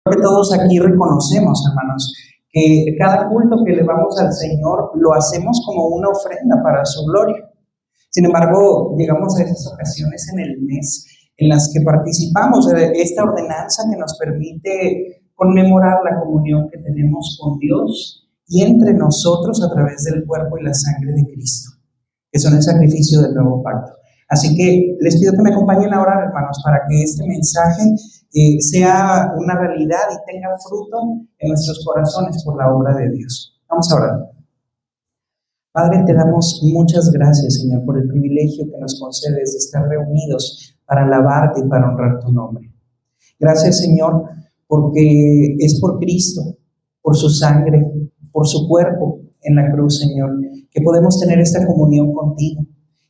Que todos aquí reconocemos, hermanos, que cada culto que elevamos al Señor lo hacemos como una ofrenda para su gloria. Sin embargo, llegamos a esas ocasiones en el mes en las que participamos de esta ordenanza que nos permite conmemorar la comunión que tenemos con Dios y entre nosotros a través del cuerpo y la sangre de Cristo, que son el sacrificio del nuevo pacto. Así que les pido que me acompañen a orar, hermanos, para que este mensaje sea una realidad y tenga fruto en nuestros corazones por la obra de Dios. Vamos a orar. Padre, te damos muchas gracias, Señor, por el privilegio que nos concedes de estar reunidos para alabarte y para honrar tu nombre. Gracias, Señor, porque es por Cristo, por su sangre, por su cuerpo en la cruz, Señor, que podemos tener esta comunión contigo.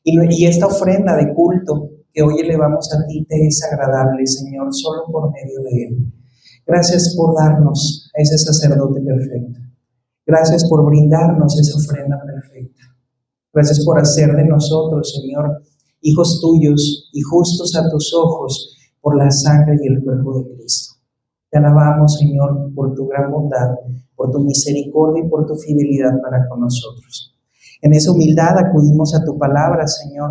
Y esta ofrenda de culto que hoy elevamos a ti te es agradable, Señor, solo por medio de él. Gracias por darnos a ese sacerdote perfecto. Gracias por brindarnos esa ofrenda perfecta. Gracias por hacer de nosotros, Señor, hijos tuyos y justos a tus ojos por la sangre y el cuerpo de Cristo. Te alabamos, Señor, por tu gran bondad, por tu misericordia y por tu fidelidad para con nosotros. En esa humildad acudimos a tu palabra, Señor,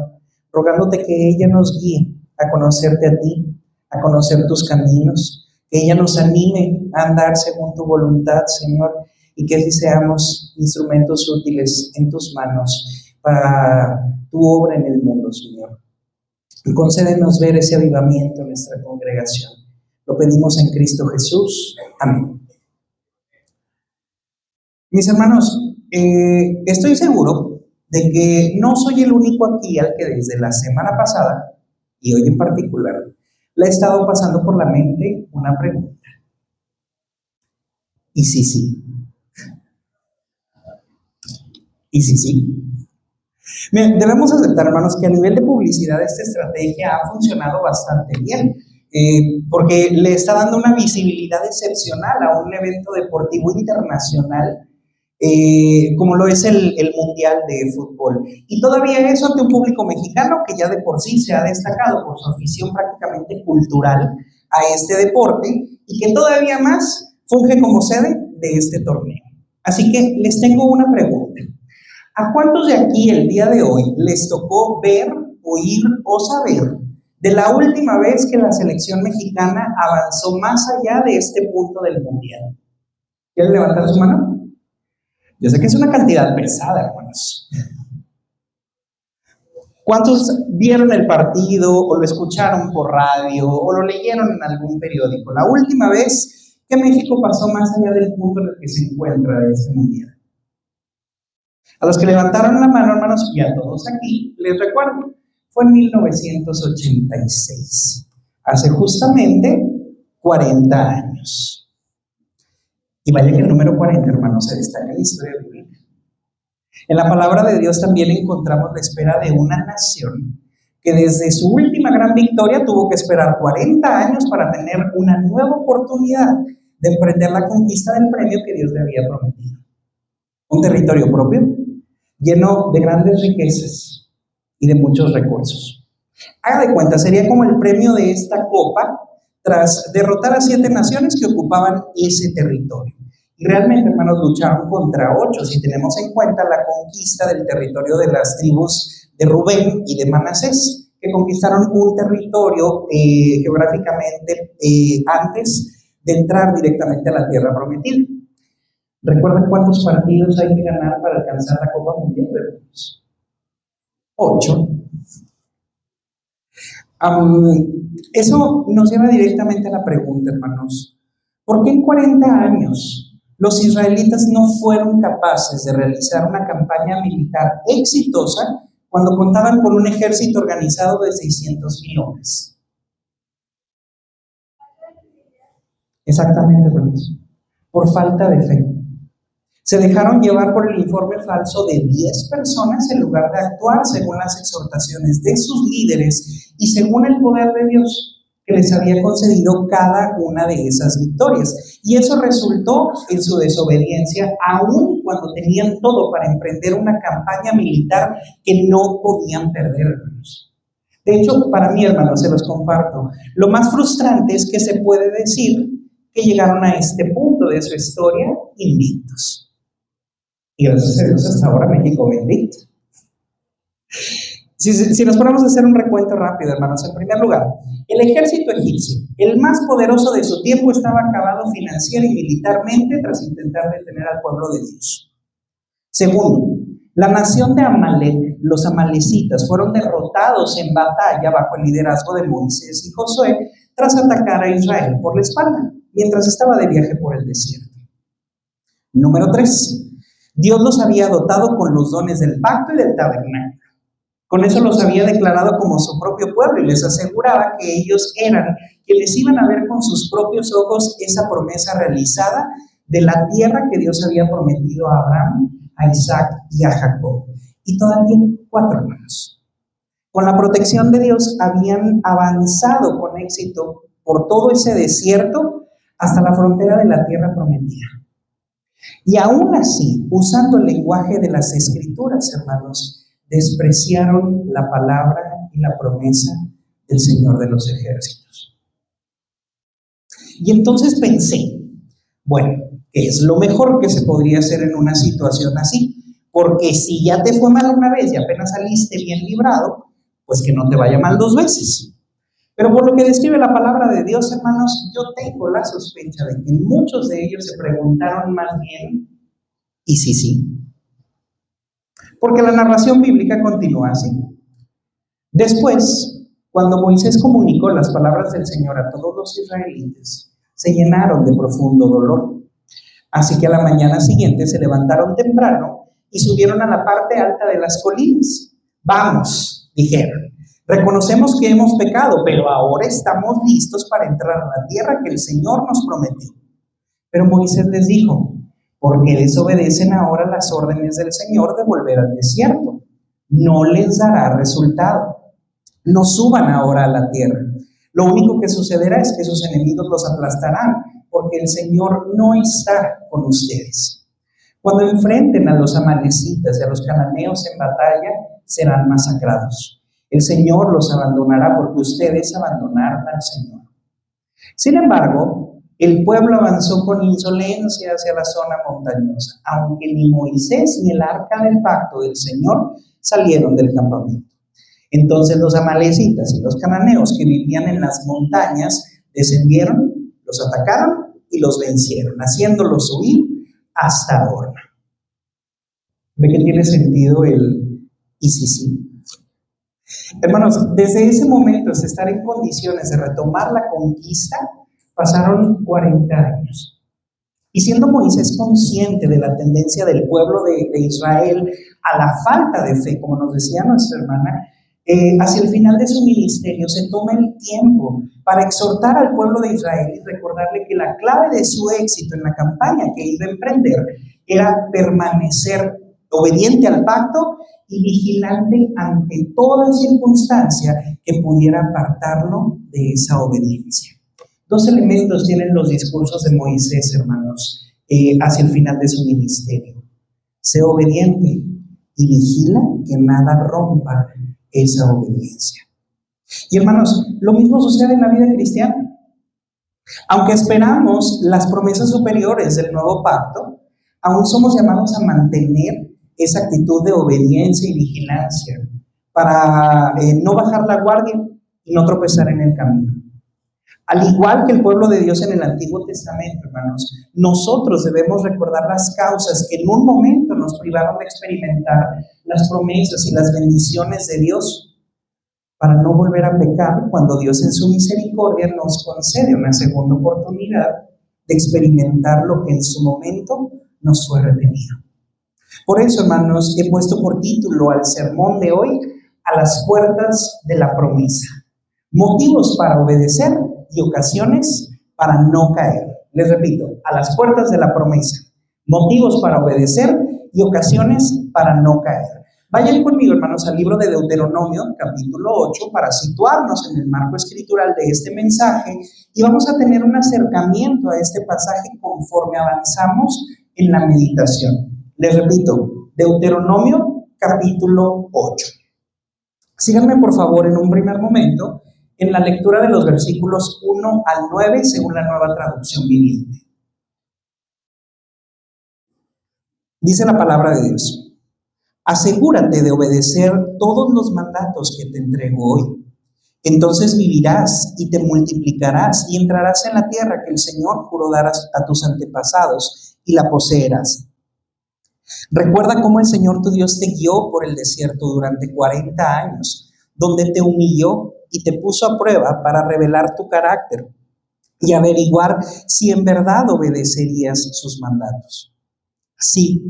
rogándote que ella nos guíe a conocerte a ti, a conocer tus caminos, que ella nos anime a andar según tu voluntad, Señor, y que así seamos instrumentos útiles en tus manos para tu obra en el mundo, Señor. Y concédenos ver ese avivamiento en nuestra congregación. Lo pedimos en Cristo Jesús. Amén. Mis hermanos, estoy seguro de que no soy el único aquí al que desde la semana pasada, y hoy en particular, le ha estado pasando por la mente una pregunta. ¿Y si sí? ¿Y si sí? Debemos aceptar, hermanos, que a nivel de publicidad esta estrategia ha funcionado bastante bien, porque le está dando una visibilidad excepcional a un evento deportivo internacional como lo es el Mundial de Fútbol. Y todavía eso ante un público mexicano que ya de por sí se ha destacado por su afición prácticamente cultural a este deporte y que todavía más funge como sede de este torneo. Así que les tengo una pregunta. ¿A cuántos de aquí el día de hoy les tocó ver, oír o saber de la última vez que la selección mexicana avanzó más allá de este punto del Mundial? ¿Quieren levantar su mano? Yo sé que es una cantidad pesada, hermanos. ¿Cuántos vieron el partido o lo escucharon por radio o lo leyeron en algún periódico? La última vez que México pasó más allá del punto en el que se encuentra de este mundial. A los que levantaron la mano, hermanos, y a todos aquí, les recuerdo, fue en 1986, hace justamente 40 años. Y vaya que el número 40, hermanos, se destaca en la historia bíblica. En la palabra de Dios también encontramos la espera de una nación que desde su última gran victoria tuvo que esperar 40 años para tener una nueva oportunidad de emprender la conquista del premio que Dios le había prometido. Un territorio propio, lleno de grandes riquezas y de muchos recursos. Haga de cuenta, sería como el premio de esta copa tras derrotar a 7 naciones que ocupaban ese territorio. Y realmente, hermanos, lucharon contra 8, si tenemos en cuenta la conquista del territorio de las tribus de Rubén y de Manasés, que conquistaron un territorio geográficamente antes de entrar directamente a la tierra prometida. ¿Recuerdan cuántos partidos hay que ganar para alcanzar la Copa Mundial, hermanos? 8. Eso nos lleva directamente a la pregunta, hermanos. ¿Por qué en 40 años los israelitas no fueron capaces de realizar una campaña militar exitosa cuando contaban con un ejército organizado de 600,000 hombres? Exactamente, hermanos. Por falta de fe. Se dejaron llevar por el informe falso de 10 personas en lugar de actuar según las exhortaciones de sus líderes y según el poder de Dios que les había concedido cada una de esas victorias. Y eso resultó en su desobediencia, aun cuando tenían todo para emprender una campaña militar que no podían perder, hermanos. De hecho, para mí, hermanos, se los comparto. Lo más frustrante es que se puede decir que llegaron a este punto de su historia invictos. Y gracias a Dios hasta ahora México bendito. Si nos ponemos a hacer un recuento rápido, hermanos, en primer lugar, el ejército egipcio, el más poderoso de su tiempo, estaba acabado financiera y militarmente tras intentar detener al pueblo de Dios. Segundo, la nación de Amalek, los amalecitas, fueron derrotados en batalla bajo el liderazgo de Moisés y Josué tras atacar a Israel por la espalda, mientras estaba de viaje por el desierto. Número 3. Dios los había dotado con los dones del pacto y del tabernáculo. Con eso los había declarado como su propio pueblo y les aseguraba que ellos eran quienes iban a ver con sus propios ojos esa promesa realizada de la tierra que Dios había prometido a Abraham, a Isaac y a Jacob. Y todavía 4 hermanos. Con la protección de Dios habían avanzado con éxito por todo ese desierto hasta la frontera de la tierra prometida. Y aún así, usando el lenguaje de las Escrituras, hermanos, despreciaron la palabra y la promesa del Señor de los ejércitos. Y entonces pensé, bueno, ¿qué es lo mejor que se podría hacer en una situación así? Porque si ya te fue mal una vez y apenas saliste bien librado, pues que no te vaya mal 2 veces. Pero por lo que describe la palabra de Dios, hermanos, yo tengo la sospecha de que muchos de ellos se preguntaron más bien, ¿y si sí? Porque la narración bíblica continúa así. Después, cuando Moisés comunicó las palabras del Señor a todos los israelitas, se llenaron de profundo dolor. Así que a la mañana siguiente se levantaron temprano y subieron a la parte alta de las colinas. Vamos, dijeron, reconocemos que hemos pecado, pero ahora estamos listos para entrar a la tierra que el Señor nos prometió. Pero Moisés les dijo, ¿por qué desobedecen ahora las órdenes del Señor de volver al desierto? No les dará resultado. No suban ahora a la tierra. Lo único que sucederá es que sus enemigos los aplastarán, porque el Señor no está con ustedes. Cuando enfrenten a los amalecitas y a los cananeos en batalla, serán masacrados. El Señor los abandonará porque ustedes abandonaron al Señor. Sin embargo, el pueblo avanzó con insolencia hacia la zona montañosa, aunque ni Moisés ni el arca del pacto del Señor salieron del campamento. Entonces los amalecitas y los cananeos que vivían en las montañas descendieron, los atacaron y los vencieron, haciéndolos huir hasta Orma. ¿Ve que tiene sentido el y si sí? Hermanos, desde ese momento, hasta estar en condiciones de retomar la conquista, pasaron 40 años. Y siendo Moisés consciente de la tendencia del pueblo de Israel a la falta de fe, como nos decía nuestra hermana, hacia el final de su ministerio se toma el tiempo para exhortar al pueblo de Israel y recordarle que la clave de su éxito en la campaña que iba a emprender era permanecer obediente al pacto y vigilante ante toda circunstancia que pudiera apartarlo de esa obediencia. 2 elementos tienen los discursos de Moisés, hermanos, hacia el final de su ministerio. Sé obediente y vigila que nada rompa esa obediencia. Y hermanos, lo mismo sucede en la vida cristiana. Aunque esperamos las promesas superiores del nuevo pacto, aún somos llamados a mantener esa actitud de obediencia y vigilancia para no bajar la guardia y no tropezar en el camino. Al igual que el pueblo de Dios en el Antiguo Testamento, hermanos, nosotros debemos recordar las causas que en un momento nos privaron de experimentar las promesas y las bendiciones de Dios, para no volver a pecar cuando Dios en su misericordia nos concede una segunda oportunidad de experimentar lo que en su momento nos fue retenido. Por eso, hermanos, he puesto por título al sermón de hoy, a las puertas de la promesa. Motivos para obedecer y ocasiones para no caer. Les repito, a las puertas de la promesa. Motivos para obedecer y ocasiones para no caer. Vayan conmigo, hermanos, al libro de Deuteronomio, capítulo 8, para situarnos en el marco escritural de este mensaje y vamos a tener un acercamiento a este pasaje conforme avanzamos en la meditación. Les repito, Deuteronomio, capítulo 8. Síganme, por favor, en un primer momento en la lectura de los versículos 1 al 9 según la Nueva Traducción Viviente. Dice la palabra de Dios: asegúrate de obedecer todos los mandatos que te entrego hoy. Entonces vivirás y te multiplicarás y entrarás en la tierra que el Señor juró dar a tus antepasados y la poseerás. Recuerda cómo el Señor tu Dios te guió por el desierto durante 40 años, donde te humilló y te puso a prueba para revelar tu carácter y averiguar si en verdad obedecerías sus mandatos. Sí,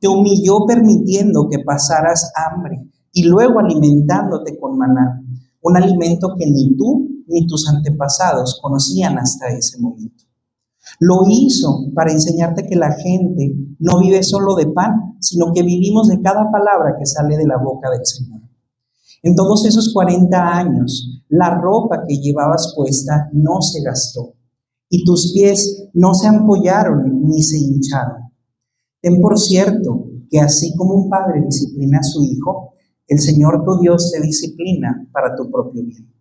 te humilló permitiendo que pasaras hambre y luego alimentándote con maná, un alimento que ni tú ni tus antepasados conocían hasta ese momento. Lo hizo para enseñarte que la gente no vive solo de pan, sino que vivimos de cada palabra que sale de la boca del Señor. En todos esos 40 años, la ropa que llevabas puesta no se gastó y tus pies no se ampollaron ni se hincharon. Ten por cierto que así como un padre disciplina a su hijo, el Señor tu Dios te disciplina para tu propio bien.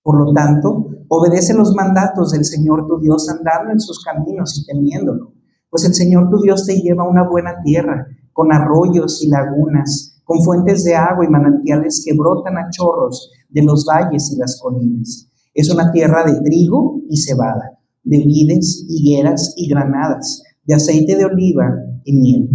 Por lo tanto, obedece los mandatos del Señor tu Dios andando en sus caminos y temiéndolo, pues el Señor tu Dios te lleva a una buena tierra, con arroyos y lagunas, con fuentes de agua y manantiales que brotan a chorros de los valles y las colinas. Es una tierra de trigo y cebada, de vides, higueras y granadas, de aceite de oliva y miel.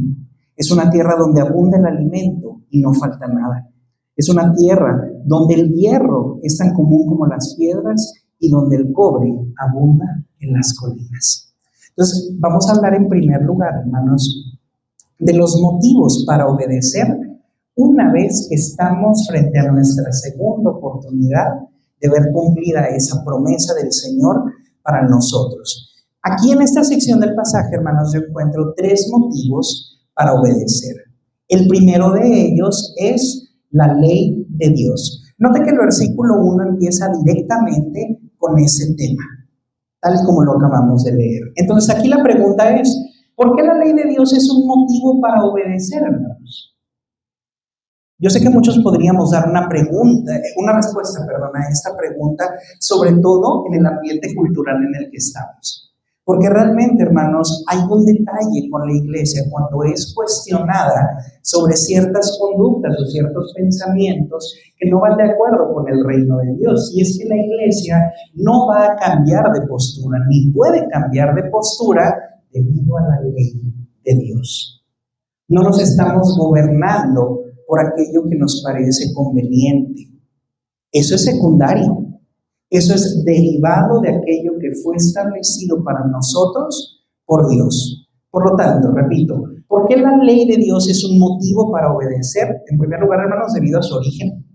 Es una tierra donde abunda el alimento y no falta nada. Es una tierra donde el hierro es tan común como las piedras y donde el cobre abunda en las colinas. Entonces, vamos a hablar en primer lugar, hermanos, de los motivos para obedecer una vez que estamos frente a nuestra segunda oportunidad de ver cumplida esa promesa del Señor para nosotros. Aquí en esta sección del pasaje, hermanos, yo encuentro 3 motivos para obedecer. El primero de ellos es la ley de Dios. Note que el versículo 1 empieza directamente con ese tema, tal y como lo acabamos de leer. Entonces aquí la pregunta es, ¿por qué la ley de Dios es un motivo para obedecer, hermanos? Yo sé que muchos podríamos dar una respuesta a esta pregunta, sobre todo en el ambiente cultural en el que estamos. Porque realmente, hermanos, hay un detalle con la iglesia cuando es cuestionada sobre ciertas conductas o ciertos pensamientos que no van de acuerdo con el reino de Dios. Y es que la iglesia no va a cambiar de postura, ni puede cambiar de postura debido a la ley de Dios. No nos estamos gobernando por aquello que nos parece conveniente. Eso es secundario. Eso es derivado de aquello que fue establecido para nosotros por Dios. Por lo tanto, repito, ¿por qué la ley de Dios es un motivo para obedecer? En primer lugar, hermanos, debido a su origen.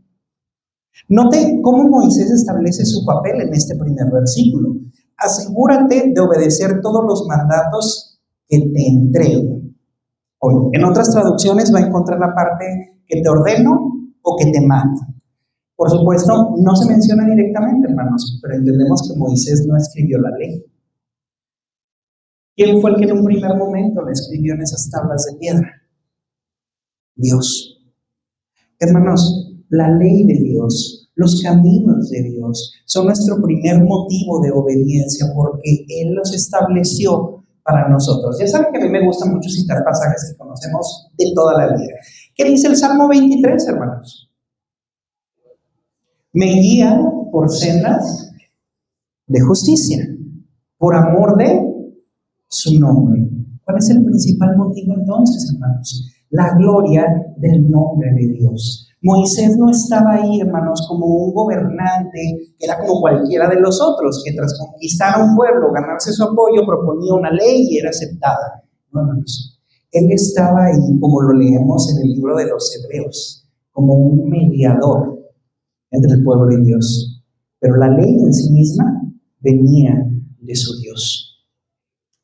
Note cómo Moisés establece su papel en este primer versículo. Asegúrate de obedecer todos los mandatos que te entrego hoy. En otras traducciones va a encontrar la parte que te ordeno o que te mando. Por supuesto, no se menciona directamente, hermanos, pero entendemos que Moisés no escribió la ley. ¿Quién fue el que en un primer momento la escribió en esas tablas de piedra? Dios. Hermanos, la ley de Dios, los caminos de Dios, son nuestro primer motivo de obediencia porque Él los estableció para nosotros. Ya saben que a mí me gusta mucho citar pasajes que conocemos de toda la vida. ¿Qué dice el Salmo 23, hermanos? Me guía por sendas de justicia, por amor de su nombre. ¿Cuál es el principal motivo entonces, hermanos? La gloria del nombre de Dios. Moisés no estaba ahí, hermanos, como un gobernante que era como cualquiera de los otros, que tras conquistar a un pueblo, ganarse su apoyo, proponía una ley y era aceptada. No, hermanos. Él estaba ahí, como lo leemos en el libro de los Hebreos, como un mediador entre el pueblo y Dios. Pero la ley en sí misma venía de su Dios.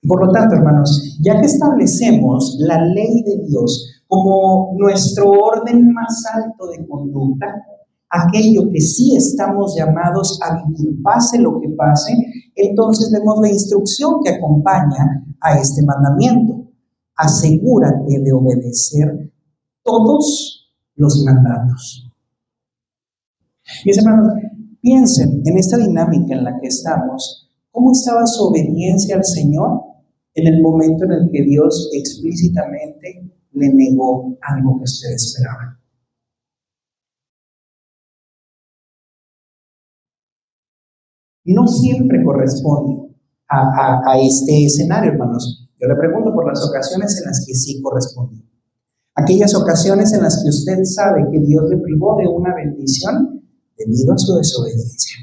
Por lo tanto, hermanos, ya que establecemos la ley de Dios como nuestro orden más alto de conducta, aquello que sí estamos llamados a vivir pase lo que pase, entonces vemos la instrucción que acompaña a este mandamiento. Asegúrate de obedecer todos los mandatos. Y hermanos, Piensen en esta dinámica en la que estamos. ¿Cómo estaba su obediencia al Señor en el momento en el que Dios explícitamente le negó algo que usted esperaba? No siempre corresponde a este escenario, hermanos. Yo le pregunto por las ocasiones en las que sí corresponde. Aquellas ocasiones en las que usted sabe que Dios le privó de una bendición debido a su desobediencia.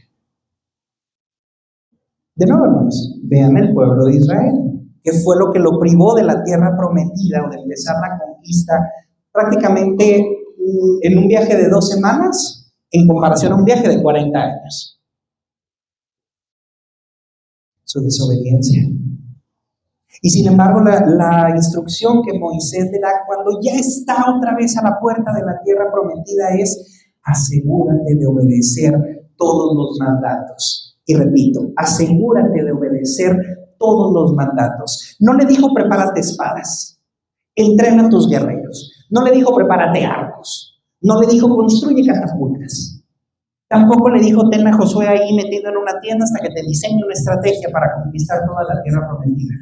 De nuevo, hermanos, vean el pueblo de Israel, que fue lo que lo privó de la tierra prometida o de empezar la conquista prácticamente en un viaje de 2 semanas en comparación a un viaje de 40 años. Su desobediencia. Y sin embargo, la instrucción que Moisés le da cuando ya está otra vez a la puerta de la tierra prometida es: asegúrate de obedecer todos los mandatos. Y repito, asegúrate de obedecer todos los mandatos. No le dijo prepárate espadas, entrena a tus guerreros. No le dijo prepárate arcos. No le dijo construye catapultas. Tampoco le dijo ten a Josué ahí metido en una tienda hasta que te diseñe una estrategia para conquistar toda la tierra prometida.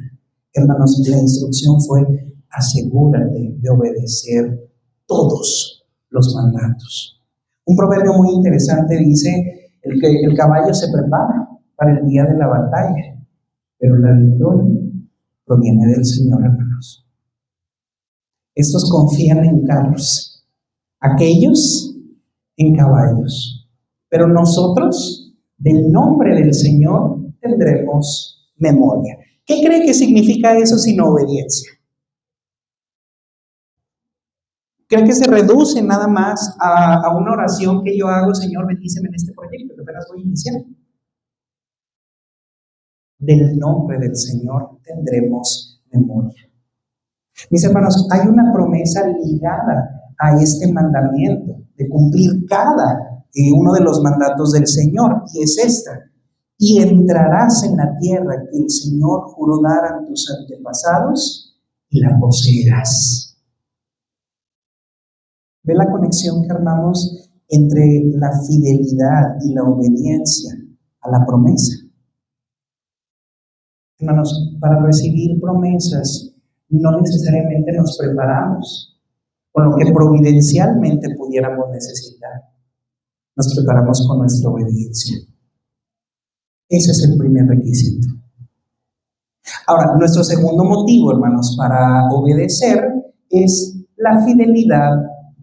Hermanos, la instrucción fue: asegúrate de obedecer todos los mandatos. Un proverbio muy interesante dice: el caballo se prepara para el día de la batalla, pero la victoria proviene del Señor, hermanos. Estos confían en carros, aquellos en caballos, pero nosotros del nombre del Señor tendremos memoria. ¿Qué cree que significa eso sino obediencia? ¿Cree que se reduce nada más a una oración que yo hago: Señor, bendíceme en este proyecto que apenas voy a iniciar? Del nombre del Señor tendremos memoria. Mis hermanos, hay una promesa ligada a este mandamiento de cumplir cada uno de los mandatos del Señor, y es esta: y entrarás en la tierra que el Señor juró dar a tus antepasados y la poseerás. ¿Ve la conexión que armamos entre la fidelidad y la obediencia a la promesa? Hermanos, para recibir promesas no necesariamente nos preparamos con lo que providencialmente pudiéramos necesitar. Nos preparamos con nuestra obediencia. Ese es el primer requisito. Ahora, nuestro segundo motivo, hermanos, para obedecer es la fidelidad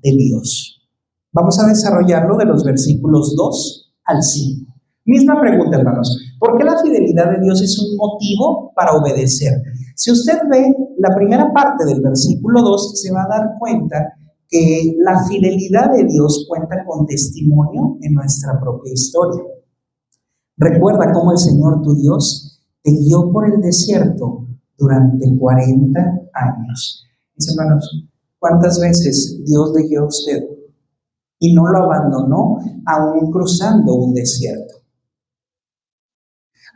de Dios. Vamos a desarrollarlo de los versículos 2 al 5. Misma pregunta, hermanos: ¿por qué la fidelidad de Dios es un motivo para obedecer? Si usted ve la primera parte del versículo 2, se va a dar cuenta que la fidelidad de Dios cuenta con testimonio en nuestra propia historia. Recuerda cómo el Señor tu Dios te guió por el desierto durante 40 años. Mis hermanos, ¿cuántas veces Dios le guió a usted y no lo abandonó aún cruzando un desierto?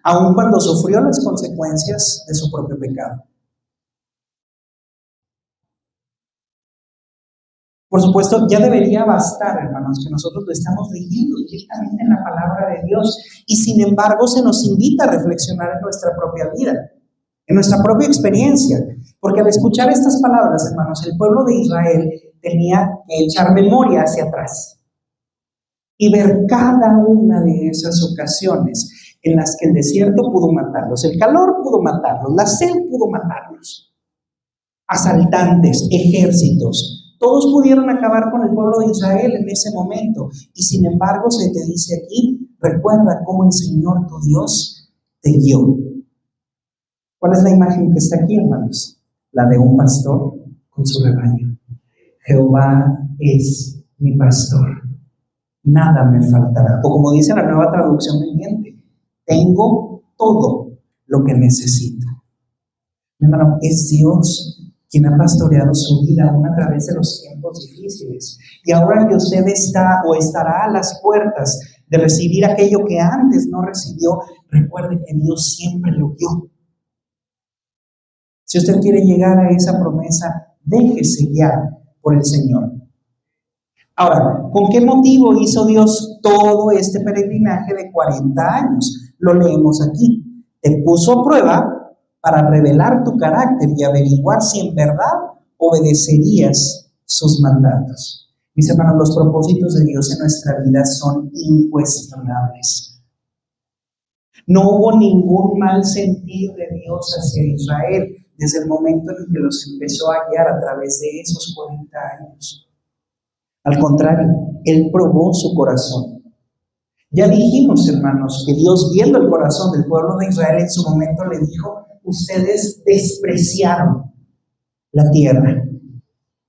Aún cuando sufrió las consecuencias de su propio pecado. Por supuesto, ya debería bastar, hermanos, que nosotros lo estamos leyendo directamente en la palabra de Dios, y sin embargo se nos invita a reflexionar en nuestra propia vida, en nuestra propia experiencia, porque al escuchar estas palabras, hermanos, el pueblo de Israel tenía que echar memoria hacia atrás y ver cada una de esas ocasiones en las que el desierto pudo matarlos, el calor pudo matarlos, la sed pudo matarlos, asaltantes, ejércitos. Todos pudieron acabar con el pueblo de Israel en ese momento, y sin embargo se te dice aquí: recuerda cómo el Señor tu Dios te guió. ¿Cuál es la imagen que está aquí, hermanos? La de un pastor con su rebaño. Jehová es mi pastor, nada me faltará. O como dice la Nueva Traducción Viviente: tengo todo lo que necesito. Hermano, es Dios quien ha pastoreado su vida aún a través de los tiempos difíciles. Y ahora que usted está o estará a las puertas de recibir aquello que antes no recibió, recuerde que Dios siempre lo guió. Si usted quiere llegar a esa promesa, déjese guiar por el Señor. Ahora, ¿con qué motivo hizo Dios todo este peregrinaje de 40 años? Lo leemos aquí. Te puso a prueba para revelar tu carácter y averiguar si en verdad obedecerías sus mandatos. Mis hermanos, los propósitos de Dios en nuestra vida son incuestionables. No hubo ningún mal sentir de Dios hacia Israel desde el momento en que los empezó a guiar a través de esos 40 años. Al contrario, Él probó su corazón. Ya dijimos, hermanos, que Dios, viendo el corazón del pueblo de Israel, en su momento le dijo: ustedes despreciaron la tierra.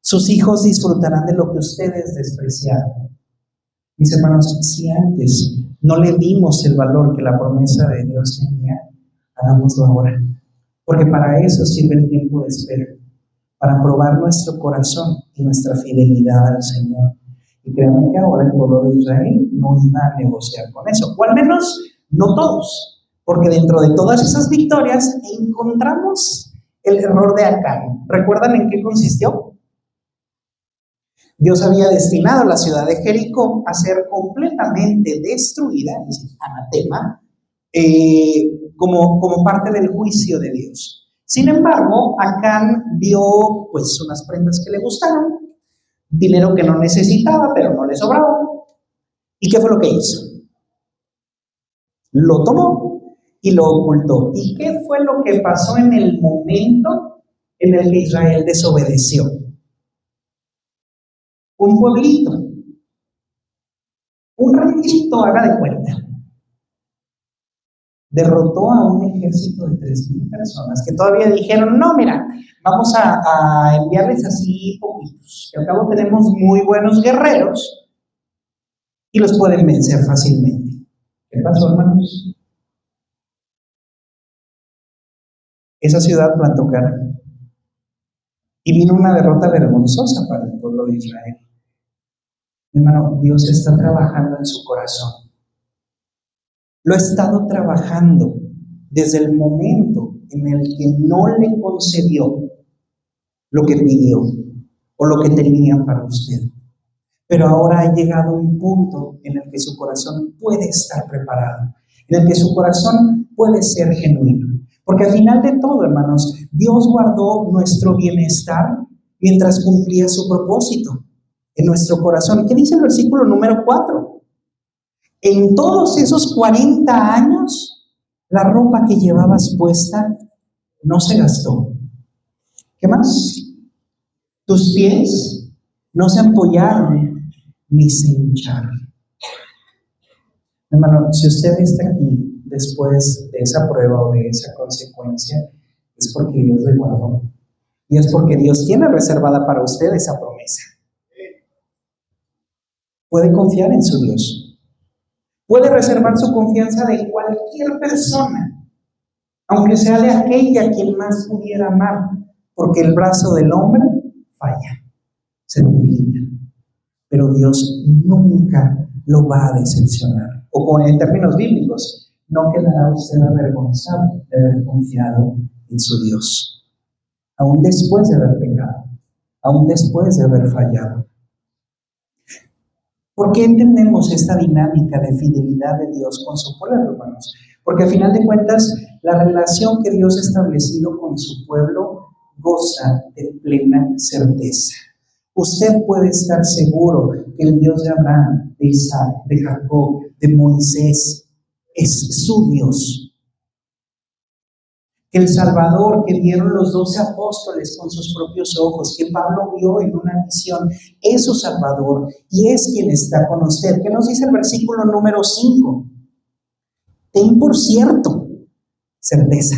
Sus hijos disfrutarán de lo que ustedes despreciaron. Mis hermanos, si antes no le dimos el valor que la promesa de Dios tenía, hagámoslo ahora. Porque para eso sirve el tiempo de espera, para probar nuestro corazón y nuestra fidelidad al Señor. Y créanme que ahora el pueblo de Israel no iba a negociar con eso, o al menos no todos, porque dentro de todas esas victorias encontramos el error de Acán. ¿Recuerdan en qué consistió? Dios había destinado la ciudad de Jericó a ser completamente destruida, es decir, anatema, como parte del juicio de Dios. Sin embargo, Acán vio pues unas prendas que le gustaron, dinero que no necesitaba, pero no le sobraba. ¿Y qué fue lo que hizo? Lo tomó y lo ocultó. ¿Y qué fue lo que pasó en el momento en el que Israel desobedeció? Un pueblito, un ranchito, haga de cuenta, derrotó a un ejército de 3,000 personas que todavía dijeron: no, mira, vamos a enviarles así poquitos, que al cabo tenemos muy buenos guerreros y los pueden vencer fácilmente. ¿Qué pasó, hermanos? Esa ciudad plantó cara y vino una derrota vergonzosa para el pueblo de Israel. Hermano, Dios está trabajando en su corazón. Lo ha estado trabajando desde el momento en el que no le concedió lo que pidió o lo que tenía para usted. Pero ahora ha llegado un punto en el que su corazón puede estar preparado, en el que su corazón puede ser genuino. Porque al final de todo, hermanos, Dios guardó nuestro bienestar mientras cumplía su propósito en nuestro corazón. ¿Qué dice el versículo número 4? En todos esos 40 años, la ropa que llevabas puesta no se gastó. ¿Qué más? Tus pies no se ampollaron ni se hincharon. Hermano, si usted está aquí después de esa prueba o de esa consecuencia, es porque Dios le guardó. Y es porque Dios tiene reservada para usted esa promesa. Puede confiar en su Dios. Puede reservar su confianza de cualquier persona, aunque sea de aquella a quien más pudiera amar, porque el brazo del hombre falla, se debilita. Pero Dios nunca lo va a decepcionar. O en términos bíblicos, no quedará usted avergonzado de haber confiado en su Dios, aún después de haber pecado, aún después de haber fallado. ¿Por qué entendemos esta dinámica de fidelidad de Dios con su pueblo, hermanos? Porque al final de cuentas, la relación que Dios ha establecido con su pueblo goza de plena certeza. Usted puede estar seguro que el Dios de Abraham, de Isaac, de Jacob, de Moisés, es su Dios. Que el Salvador que vieron los 12 apóstoles con sus propios ojos, que Pablo vio en una visión, es su Salvador y es quien está con usted. ¿Qué nos dice el versículo número 5? Ten por cierto, certeza,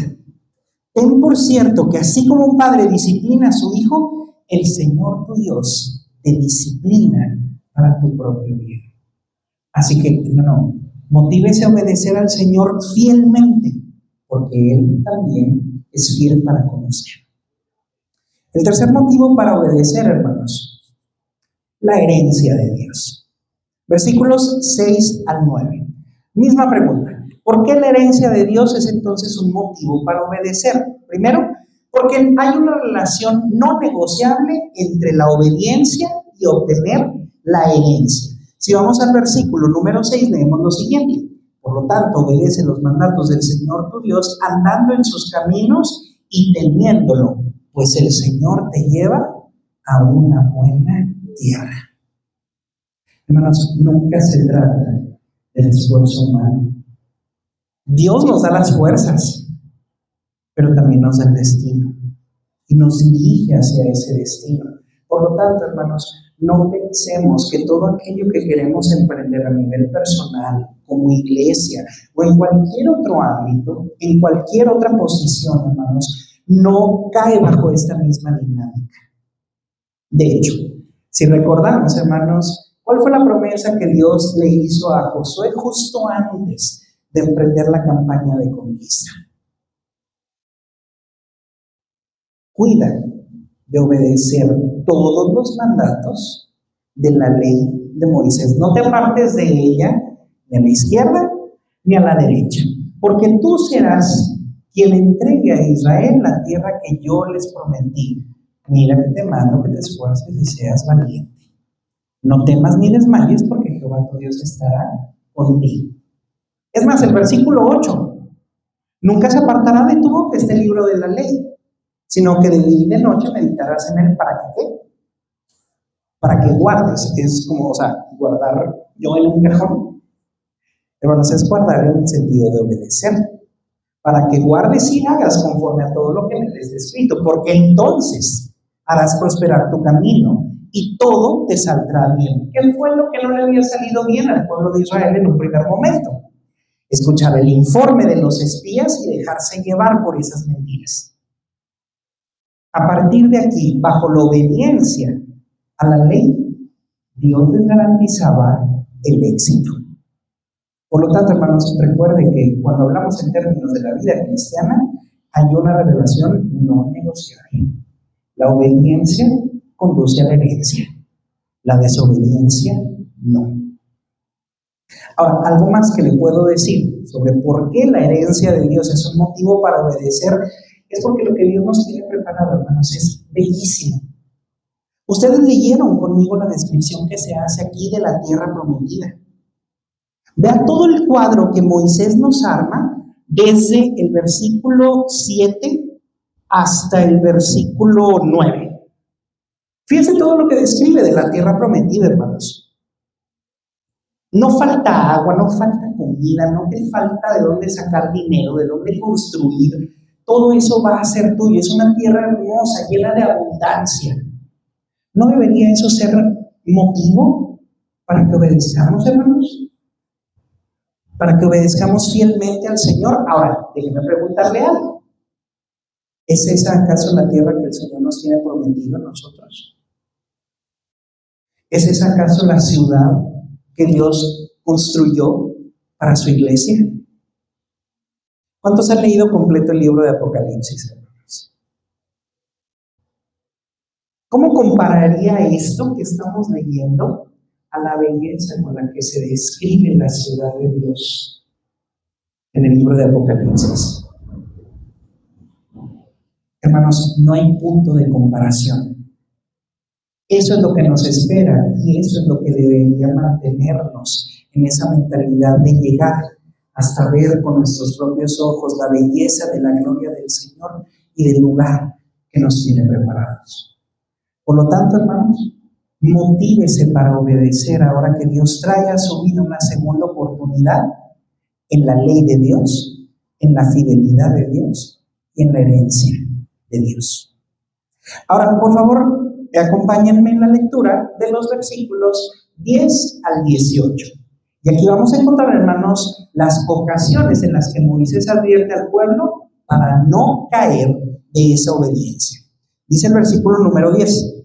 ten por cierto que así como un padre disciplina a su hijo, el Señor tu Dios te disciplina para tu propio bien. Así que, hermano, motívese a obedecer al Señor fielmente, porque Él también es fiel para con usted. El tercer motivo para obedecer, hermanos, la herencia de Dios. Versículos 6 al 9. Misma pregunta. ¿Por qué la herencia de Dios es entonces un motivo para obedecer? Primero, porque hay una relación no negociable entre la obediencia y obtener la herencia. Si vamos al versículo número 6, leemos lo siguiente. Por lo tanto, obedece los mandatos del Señor tu Dios, andando en sus caminos y temiéndolo, pues el Señor te lleva a una buena tierra. Hermanos, nunca se trata del esfuerzo humano. Dios nos da las fuerzas, pero también nos da el destino y nos dirige hacia ese destino. Por lo tanto, hermanos, no pensemos que todo aquello que queremos emprender a nivel personal, como iglesia o en cualquier otro ámbito, en cualquier otra posición, hermanos, no cae bajo esta misma dinámica. De hecho, si recordamos, hermanos, ¿cuál fue la promesa que Dios le hizo a Josué justo antes de emprender la campaña de conquista? Cuida de obedecer todos los mandatos de la ley de Moisés. No te apartes de ella ni a la izquierda ni a la derecha, porque tú serás quien entregue a Israel la tierra que yo les prometí. Mira que te mando que te esfuerces y seas valiente. No temas ni desmayes, porque Jehová tu Dios estará contigo. Es más, el versículo 8, nunca se apartará de tu boca este libro de la ley, sino que de día y de noche meditarás en él. ¿Para qué? Para que guardes. Es como, guardar yo en un cajón. Hermanos, es guardar en el sentido de obedecer. Para que guardes y hagas conforme a todo lo que me es escrito, porque entonces harás prosperar tu camino y todo te saldrá bien. ¿Qué fue lo que no le había salido bien al pueblo de Israel en un primer momento? Escuchar el informe de los espías y dejarse llevar por esas mentiras. A partir de aquí, bajo la obediencia a la ley, Dios les garantizaba el éxito. Por lo tanto, hermanos, recuerden que cuando hablamos en términos de la vida cristiana, hay una revelación no negociable. La obediencia conduce a la herencia, la desobediencia no. Ahora, algo más que le puedo decir sobre por qué la herencia de Dios es un motivo para obedecer, es porque lo que Dios nos tiene preparado, hermanos, es bellísimo. Ustedes leyeron conmigo la descripción que se hace aquí de la tierra prometida. Vean todo el cuadro que Moisés nos arma desde el versículo 7 hasta el versículo 9. Fíjense todo lo que describe de la tierra prometida, hermanos. No falta agua, no falta comida, no te falta de dónde sacar dinero, de dónde construir. Todo eso va a ser tuyo. Es una tierra hermosa, llena de abundancia. ¿No debería eso ser motivo para que obedezcamos, hermanos? Para que obedezcamos fielmente al Señor. Ahora, déjenme preguntarle algo. ¿Es esa acaso la tierra que el Señor nos tiene prometido a nosotros? ¿Es esa acaso la ciudad que Dios construyó para su iglesia? ¿Cuántos han leído completo el libro de Apocalipsis, hermanos? ¿Cómo compararía esto que estamos leyendo a la belleza con la que se describe la ciudad de Dios en el libro de Apocalipsis? Hermanos, no hay punto de comparación. Eso es lo que nos espera y eso es lo que debería mantenernos en esa mentalidad de llegar hasta ver con nuestros propios ojos la belleza de la gloria del Señor y del lugar que nos tiene preparados. Por lo tanto, hermanos, motívese para obedecer ahora que Dios trae a su vida una segunda oportunidad en la ley de Dios, en la fidelidad de Dios y en la herencia de Dios. Ahora, por favor, acompáñenme en la lectura de los versículos 10 al 18. Y aquí vamos a encontrar, hermanos, las ocasiones en las que Moisés advierte al pueblo para no caer de esa obediencia. Dice el versículo número 10.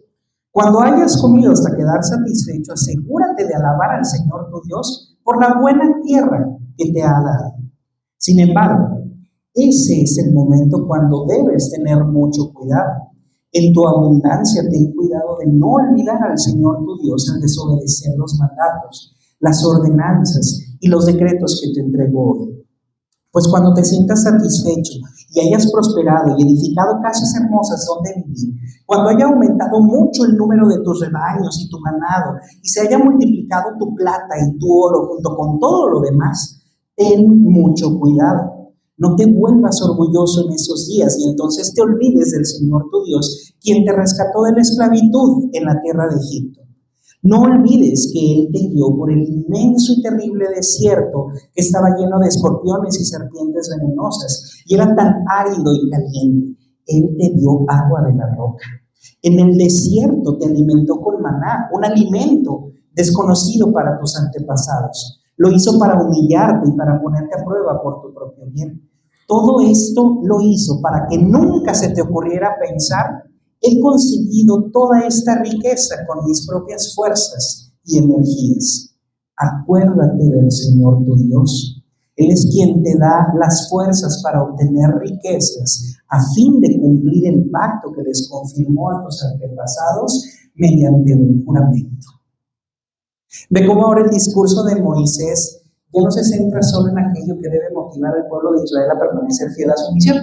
Cuando hayas comido hasta quedar satisfecho, asegúrate de alabar al Señor tu Dios por la buena tierra que te ha dado. Sin embargo, ese es el momento cuando debes tener mucho cuidado. En tu abundancia ten cuidado de no olvidar al Señor tu Dios al desobedecer los mandatos, las ordenanzas y los decretos que te entregó hoy. Pues cuando te sientas satisfecho y hayas prosperado y edificado casas hermosas donde vivir, cuando haya aumentado mucho el número de tus rebaños y tu ganado, y se haya multiplicado tu plata y tu oro junto con todo lo demás, ten mucho cuidado. No te vuelvas orgulloso en esos días y entonces te olvides del Señor tu Dios, quien te rescató de la esclavitud en la tierra de Egipto. No olvides que Él te guió por el inmenso y terrible desierto que estaba lleno de escorpiones y serpientes venenosas y era tan árido y caliente. Él te dio agua de la roca. En el desierto te alimentó con maná, un alimento desconocido para tus antepasados. Lo hizo para humillarte y para ponerte a prueba por tu propio bien. Todo esto lo hizo para que nunca se te ocurriera pensar: he conseguido toda esta riqueza con mis propias fuerzas y energías. Acuérdate del Señor tu Dios. Él es quien te da las fuerzas para obtener riquezas a fin de cumplir el pacto que les confirmó a tus antepasados mediante un juramento. Ve cómo ahora el discurso de Moisés ya no se centra solo en aquello que debe motivar al pueblo de Israel a permanecer fiel a su misión.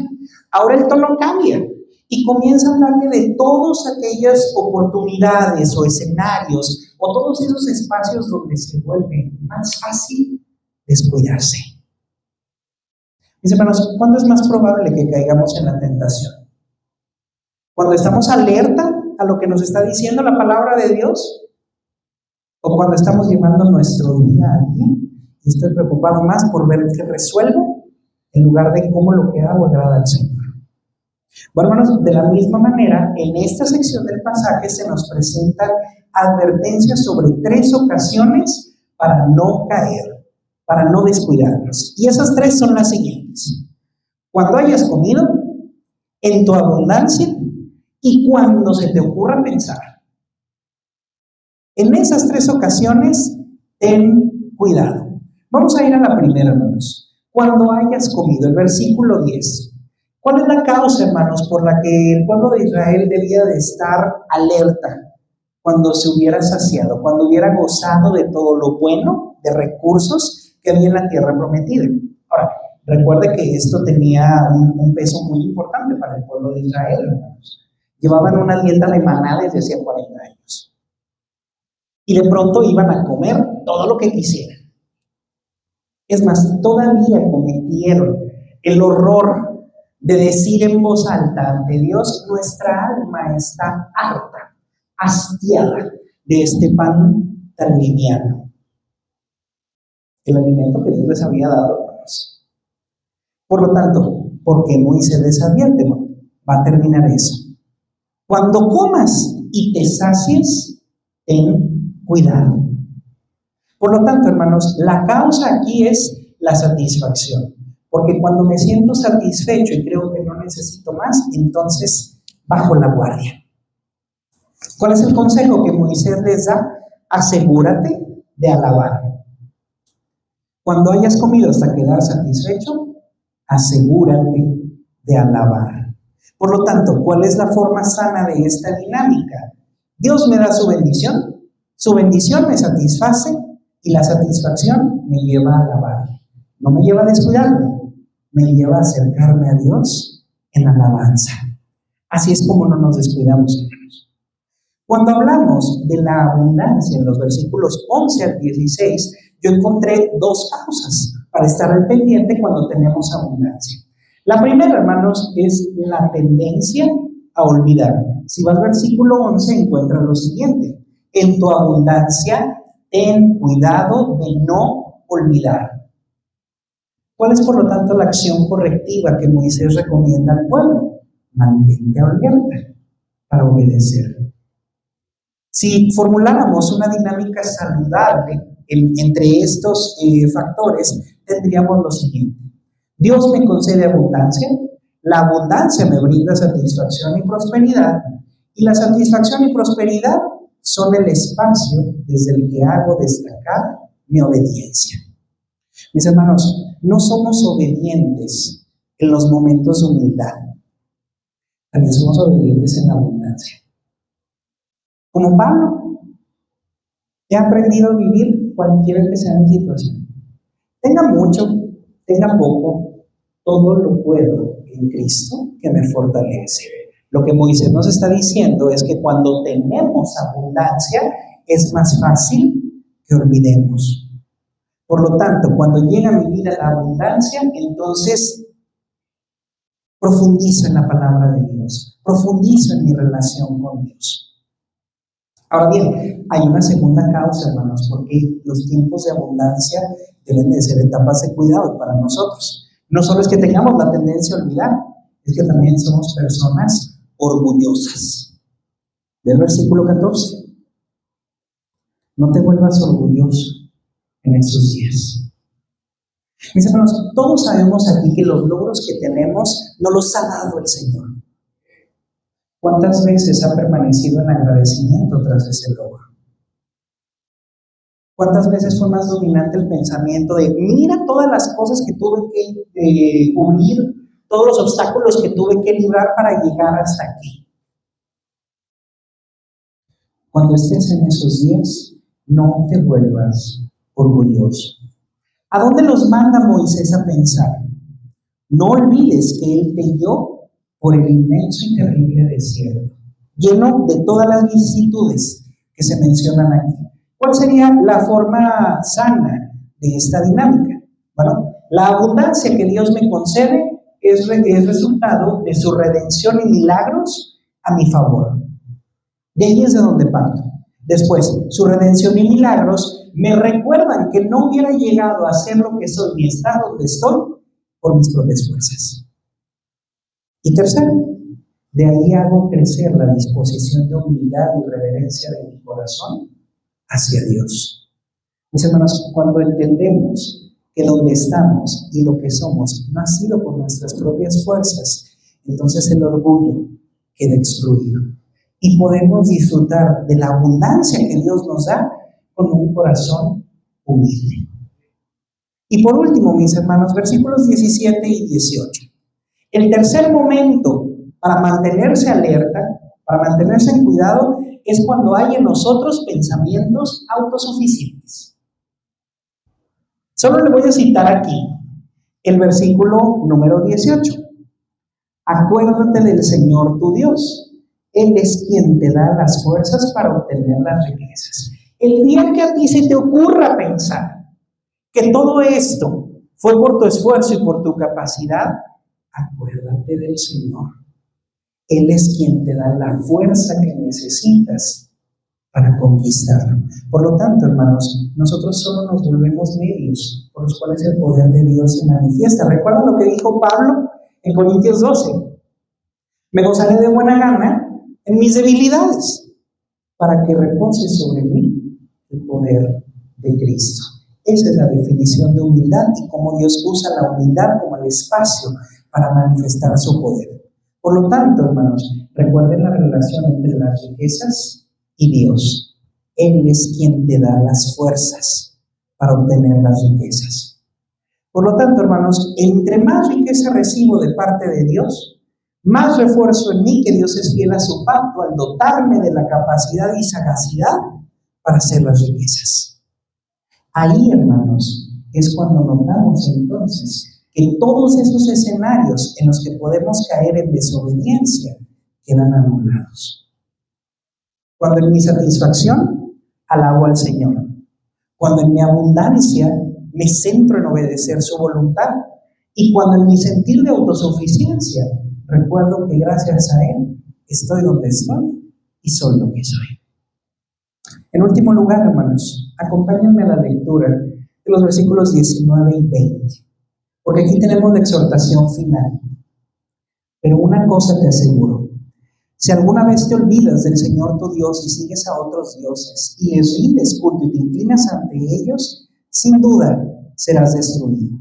Ahora el tono cambia y comienza a hablarle de todas aquellas oportunidades o escenarios o todos esos espacios donde se vuelve más fácil descuidarse. Mis hermanos, ¿cuándo es más probable que caigamos en la tentación? ¿Cuando estamos alerta a lo que nos está diciendo la palabra de Dios? ¿O cuando estamos llevando nuestro día a día y estoy preocupado más por ver qué resuelvo en lugar de cómo lo que hago agrada al Señor? Bueno, hermanos, de la misma manera, en esta sección del pasaje se nos presentan advertencias sobre 3 ocasiones para no caer, para no descuidarnos. Y esas 3 son las siguientes: cuando hayas comido, en tu abundancia y cuando se te ocurra pensar. En esas 3 ocasiones, ten cuidado. Vamos a ir a la primera, hermanos. Cuando hayas comido, el versículo 10. ¿Cuál es la causa, hermanos, por la que el pueblo de Israel debía de estar alerta cuando se hubiera saciado, cuando hubiera gozado de todo lo bueno, de recursos que había en la tierra prometida? Ahora, recuerde que esto tenía un peso muy importante para el pueblo de Israel, hermanos. Llevaban una dieta de maná desde hacía 40 años. Y de pronto iban a comer todo lo que quisieran. Es más, todavía cometieron el horror de decir en voz alta ante Dios: nuestra alma está harta, hastiada de este pan tan liviano. El alimento que Dios les había dado, hermanos. Por lo tanto, ¿por qué Moisés les advierte? Bueno, va a terminar eso. Cuando comas y te sacies, ten cuidado. Por lo tanto, hermanos, la causa aquí es la satisfacción. Porque cuando me siento satisfecho y creo que no necesito más, entonces bajo la guardia. ¿Cuál es el consejo que Moisés les da? Asegúrate de alabar. Cuando hayas comido hasta quedar satisfecho, asegúrate de alabar. Por lo tanto, ¿cuál es la forma sana de esta dinámica? Dios me da su bendición me satisface y la satisfacción me lleva a alabar. No me lleva a descuidarme, me lleva a acercarme a Dios en alabanza. Así es como no nos descuidamos, hermanos. Cuando hablamos de la abundancia en los versículos 11 al 16, yo encontré 2 causas para estar al pendiente cuando tenemos abundancia. La primera, hermanos, es la tendencia a olvidar. Si vas al versículo 11, encuentras lo siguiente: en tu abundancia, ten cuidado de no olvidar. ¿Cuál es, por lo tanto, la acción correctiva que Moisés recomienda al pueblo? Mantente alerta para obedecer. Si formuláramos una dinámica saludable entre estos factores, tendríamos lo siguiente: Dios me concede abundancia, la abundancia me brinda satisfacción y prosperidad, y la satisfacción y prosperidad son el espacio desde el que hago destacar mi obediencia. Mis hermanos, no somos obedientes en los momentos de humildad, también somos obedientes en la abundancia. Como Pablo, he aprendido a vivir cualquiera que sea mi situación. Tenga mucho, tenga poco, todo lo puedo en Cristo que me fortalece. Lo que Moisés nos está diciendo es que cuando tenemos abundancia, es más fácil que olvidemos. Por lo tanto, cuando llega a mi vida la abundancia, entonces profundizo en la palabra de Dios, profundizo en mi relación con Dios. Ahora bien, hay una segunda causa, hermanos, porque los tiempos de abundancia deben de ser etapas de cuidado para nosotros. No solo es que tengamos la tendencia a olvidar, es que también somos personas orgullosas. Ve el versículo 14. No te vuelvas orgulloso en esos días. Mis hermanos, todos sabemos aquí que los logros que tenemos no los ha dado el Señor. ¿Cuántas veces ha permanecido en agradecimiento tras ese logro? ¿Cuántas veces fue más dominante el pensamiento de mira todas las cosas que tuve que cubrir, todos los obstáculos que tuve que librar para llegar hasta aquí? Cuando estés en esos días, no te vuelvas orgulloso. ¿A dónde nos manda Moisés a pensar? No olvides que Él te guió por el inmenso y terrible desierto, lleno de todas las vicisitudes que se mencionan aquí. ¿Cuál sería la forma sana de esta dinámica? Bueno, la abundancia que Dios me concede es resultado de su redención y milagros a mi favor. De ahí es de donde parto. Después, su redención y milagros me recuerdan que no hubiera llegado a ser lo que soy ni estar donde estoy por mis propias fuerzas. Y tercero, de ahí hago crecer la disposición de humildad y reverencia de mi corazón hacia Dios. Mis hermanos, cuando entendemos que donde estamos y lo que somos no ha sido por nuestras propias fuerzas, entonces el orgullo queda excluido. Y podemos disfrutar de la abundancia que Dios nos da con un corazón humilde. Y por último, mis hermanos, versículos 17 y 18. El tercer momento para mantenerse alerta, para mantenerse en cuidado, es cuando hay en nosotros pensamientos autosuficientes. Solo le voy a citar aquí el versículo número 18. Acuérdate del Señor tu Dios. Él es quien te da las fuerzas para obtener las riquezas. El día que a ti se te ocurra pensar que todo esto fue por tu esfuerzo y por tu capacidad, acuérdate del Señor. Él es quien te da la fuerza que necesitas para conquistarlo. Por lo tanto, hermanos, nosotros solo nos volvemos medios por los cuales el poder de Dios se manifiesta. ¿Recuerdan lo que dijo Pablo en Corintios 12? Me gozaré de buena gana en mis debilidades, para que repose sobre mí el poder de Cristo. Esa es la definición de humildad y cómo Dios usa la humildad como el espacio para manifestar su poder. Por lo tanto, hermanos, recuerden la relación entre las riquezas y Dios. Él es quien te da las fuerzas para obtener las riquezas. Por lo tanto, hermanos, entre más riqueza recibo de parte de Dios, más refuerzo en mí que Dios es fiel a su pacto al dotarme de la capacidad y sagacidad para hacer las riquezas. Ahí, hermanos, es cuando notamos entonces que todos esos escenarios en los que podemos caer en desobediencia quedan anulados. Cuando en mi satisfacción alabo al Señor, cuando en mi abundancia me centro en obedecer su voluntad y cuando en mi sentir de autosuficiencia recuerdo que gracias a Él estoy donde estoy y soy lo que soy. En último lugar, hermanos, acompáñenme a la lectura de los versículos 19 y 20, porque aquí tenemos la exhortación final. Pero una cosa te aseguro: si alguna vez te olvidas del Señor tu Dios y sigues a otros dioses y les rindes culto y te inclinas ante ellos, sin duda serás destruido.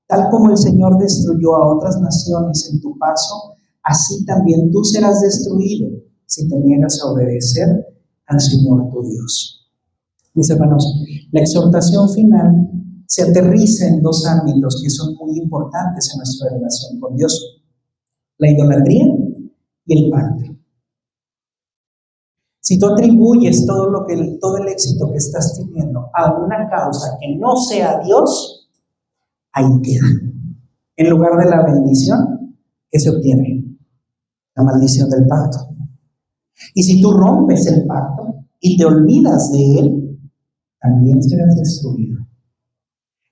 Tal como el Señor destruyó a otras naciones en tu paso, así también tú serás destruido si te niegas a obedecer al Señor tu Dios. Mis hermanos, la exhortación final se aterriza en dos ámbitos que son muy importantes en nuestra relación con Dios: la idolatría y el pacto. Si tú atribuyes todo el éxito que estás teniendo a una causa que no sea Dios, ahí queda. en lugar de la bendición que se obtiene, la maldición del pacto. Y si tú rompes el pacto y te olvidas de él, también serás destruido.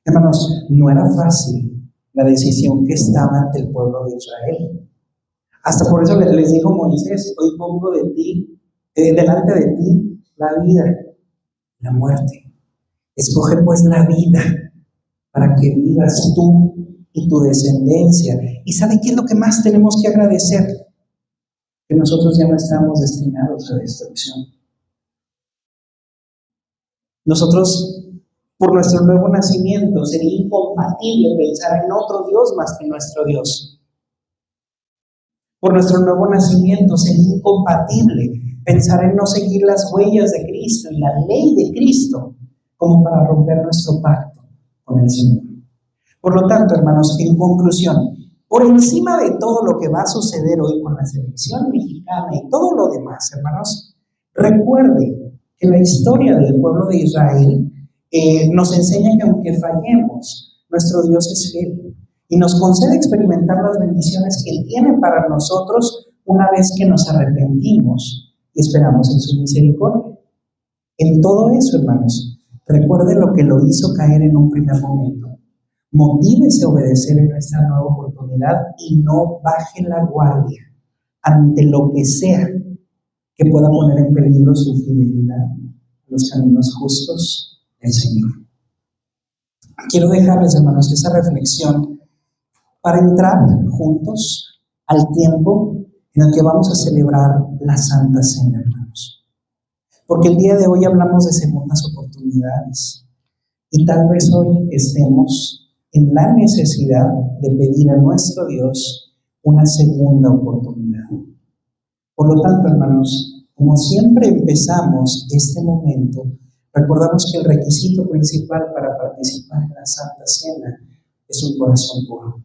Hermanos, no era fácil la decisión que estaba ante el pueblo de Israel. Hasta por eso les dijo Moisés: hoy pongo delante de ti la vida y la muerte. Escoge pues la vida para que vivas tú y tu descendencia. ¿Y sabe qué es lo que más tenemos que agradecer? Que nosotros ya no estamos destinados a destrucción. Nosotros, por nuestro nuevo nacimiento, sería incompatible pensar en otro Dios más que nuestro Dios. Por nuestro nuevo nacimiento sería incompatible pensar en no seguir las huellas de Cristo y la ley de Cristo como para romper nuestro pacto con el Señor. Por lo tanto, hermanos, en conclusión, por encima de todo lo que va a suceder hoy con la selección mexicana y todo lo demás, hermanos, recuerde que la historia del pueblo de Israel nos enseña que aunque fallemos, nuestro Dios es fiel y nos concede experimentar las bendiciones que Él tiene para nosotros una vez que nos arrepentimos y esperamos en su misericordia. En todo eso, hermanos, recuerde lo que lo hizo caer en un primer momento. Motívese a obedecer en esta nueva oportunidad y no baje la guardia ante lo que sea que pueda poner en peligro su fidelidad a los caminos justos del Señor. Quiero dejarles, hermanos, esa reflexión para entrar juntos al tiempo en el que vamos a celebrar la Santa Cena, hermanos. Porque el día de hoy hablamos de segundas oportunidades y tal vez hoy estemos en la necesidad de pedir a nuestro Dios una segunda oportunidad. Por lo tanto, hermanos, como siempre empezamos este momento, recordamos que el requisito principal para participar en la Santa Cena es un corazón puro.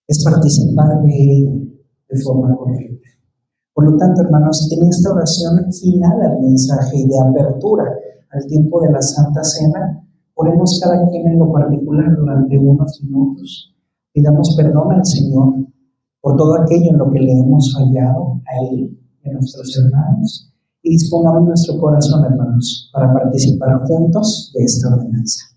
Es participar de ella de forma correcta. Por lo tanto, hermanos, en esta oración final al mensaje y de apertura al tiempo de la Santa Cena, oremos cada quien en lo particular durante unos minutos. Pidamos perdón al Señor por todo aquello en lo que le hemos fallado a Él y a nuestros hermanos. Y dispongamos nuestro corazón, hermanos, para participar juntos de esta ordenanza.